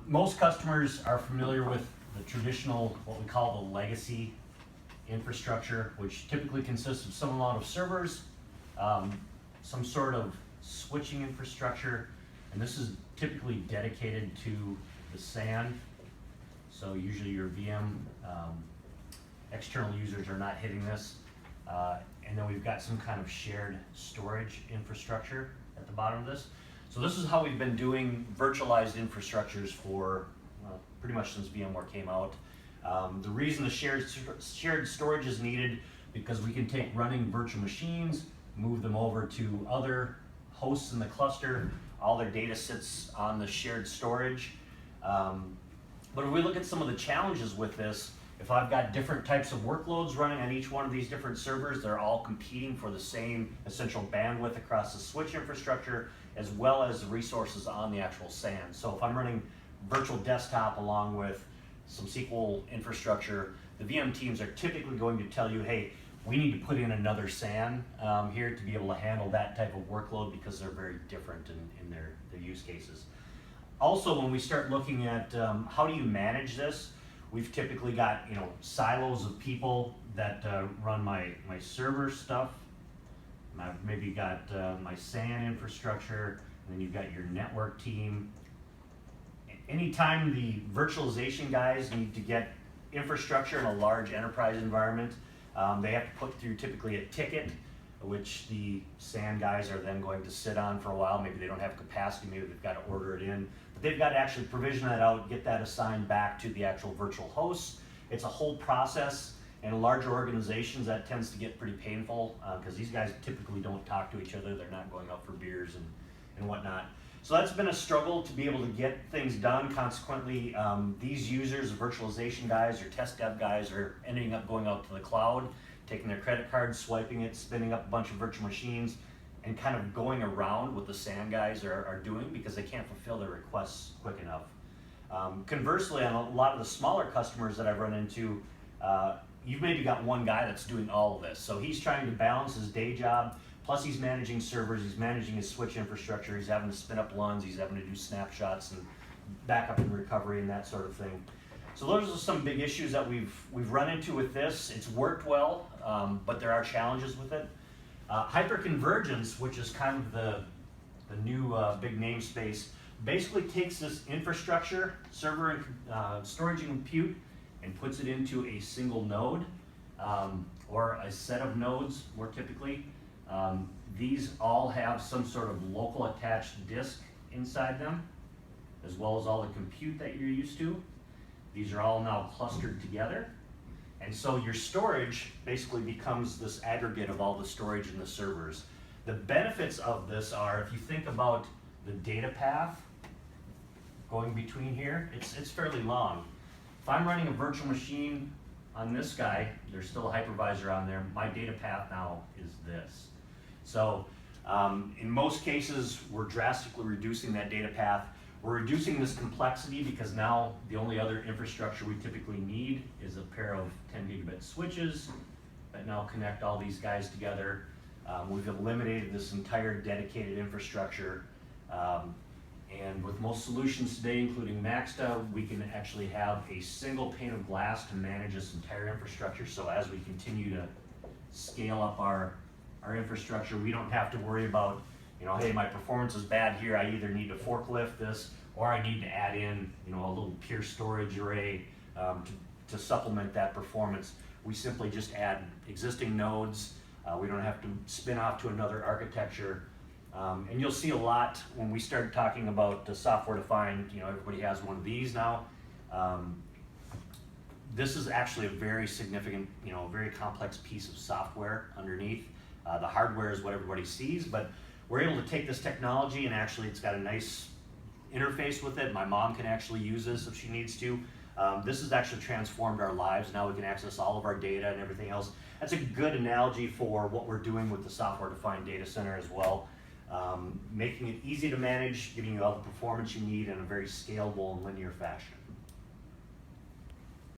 Most customers are familiar with the traditional, what we call the legacy infrastructure, which typically consists of some amount of servers, some sort of switching infrastructure, and this is typically dedicated to the SAN. So usually your VM external users are not hitting this. And then we've got some kind of shared storage infrastructure at the bottom of this. So this is how we've been doing virtualized infrastructures for pretty much since VMware came out. The reason the shared storage is needed because we can take running virtual machines, move them over to other hosts in the cluster. All their data sits on the shared storage. But if we look at some of the challenges with this, if I've got different types of workloads running on each one of these different servers, they're all competing for the same essential bandwidth across the switch infrastructure, as well as the resources on the actual SAN. So if I'm running virtual desktop along with some SQL infrastructure, the VM teams are typically going to tell you, hey, we need to put in another SAN here to be able to handle that type of workload because they're very different in their use cases. Also, when we start looking at how do you manage this, we've typically got silos of people that run my server stuff. I've maybe got my SAN infrastructure, and then you've got your network team. Anytime the virtualization guys need to get infrastructure in a large enterprise environment, they have to put through typically a ticket, which the SAN guys are then going to sit on for a while. Maybe they don't have capacity, maybe they've got to order it in. But they've got to actually provision that out, get that assigned back to the actual virtual hosts. It's a whole process. In larger organizations, that tends to get pretty painful because these guys typically don't talk to each other. They're not going out for beers and whatnot. So that's been a struggle to be able to get things done. Consequently, these users, virtualization guys or test dev guys, are ending up going out to the cloud, taking their credit card, swiping it, spinning up a bunch of virtual machines, and kind of going around what the SAN guys are doing because they can't fulfill their requests quick enough. Conversely, on a lot of the smaller customers that I've run into, you've maybe got one guy that's doing all of this. So he's trying to balance his day job, plus he's managing servers, he's managing his switch infrastructure, he's having to spin up LUNs, he's having to do snapshots and backup and recovery and that sort of thing. So those are some big issues that we've run into with this. It's worked well, but there are challenges with it. Hyperconvergence, which is kind of the new big namespace, basically takes this infrastructure, server and storage and compute, and puts it into a single node or a set of nodes more typically. These all have some sort of local attached disk inside them, as well as all the compute that you're used to. These are all now clustered together. And so your storage basically becomes this aggregate of all the storage in the servers. The benefits of this are, if you think about the data path going between here, it's fairly long. If I'm running a virtual machine on this guy, there's still a hypervisor on there, my data path now is this. So in most cases, we're drastically reducing that data path. We're reducing this complexity because now the only other infrastructure we typically need is a pair of 10 gigabit switches that now connect all these guys together. We've eliminated this entire dedicated infrastructure. And with most solutions today, including Maxta, we can actually have a single pane of glass to manage this entire infrastructure. So as we continue to scale up our infrastructure, we don't have to worry about, hey, my performance is bad here, I either need to forklift this or I need to add in, a little pure storage array to supplement that performance. We simply just add existing nodes. We don't have to spin off to another architecture. And you'll see a lot when we start talking about the software-defined, everybody has one of these now. This is actually a very significant, very complex piece of software underneath. The hardware is what everybody sees, but we're able to take this technology and actually it's got a nice interface with it. My mom can actually use this if she needs to. This has actually transformed our lives. Now we can access all of our data and everything else. That's a good analogy for what we're doing with the software-defined data center as well. Making it easy to manage, giving you all the performance you need in a very scalable and linear fashion.